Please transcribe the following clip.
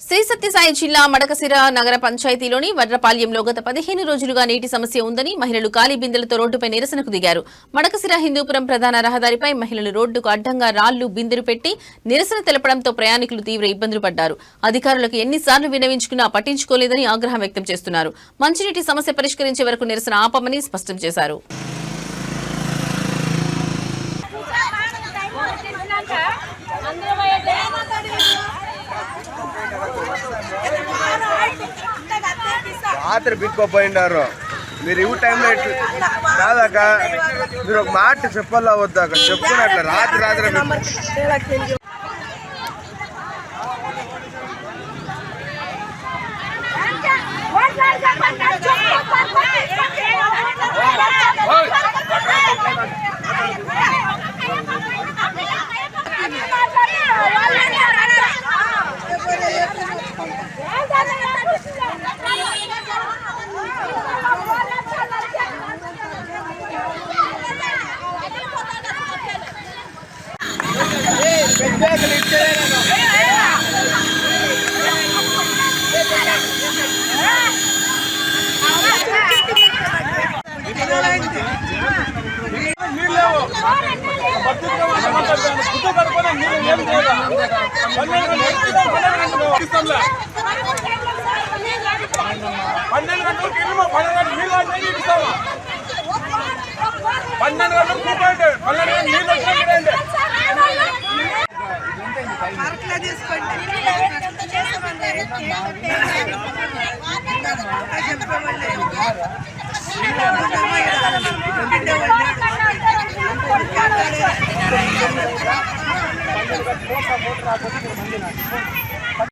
శ్రీ సత్యసాయి జిల్లా మడకశిర నగర పంచాయతీలోని వడ్రపాళ్యంలో గత 15 రోజులుగా నీటి సమస్య ఉందని మహిళలు ఖాళీ బిందెలతో రోడ్డుపై నిరసనకు దిగారు. మడకశిర హిందూపురం ప్రధాన రహదారిపై మహిళలు రోడ్డుకు అడ్డంగా రాళ్లు బిందెలు పెట్టి నిరసన తెలపడంతో ప్రయాణికులు తీవ్ర ఇబ్బందులు పడ్డారు. అధికారులకు ఎన్నిసార్లు విన్నవించుకున్నా పట్టించుకోలేదని ఆగ్రహం వ్యక్తం చేస్తున్నారు. మంచినీటి సమస్య పరిష్కరించే వరకు నిరసన ఆపమని స్పష్టం చేశారు. రాత్రి బిక్కోపోయినారు. మీరు ఈ టైంలో కాదాక మీరు ఒక మాట చెప్పాలా వద్దాక చెప్పుకున్నట్లు రాత్రి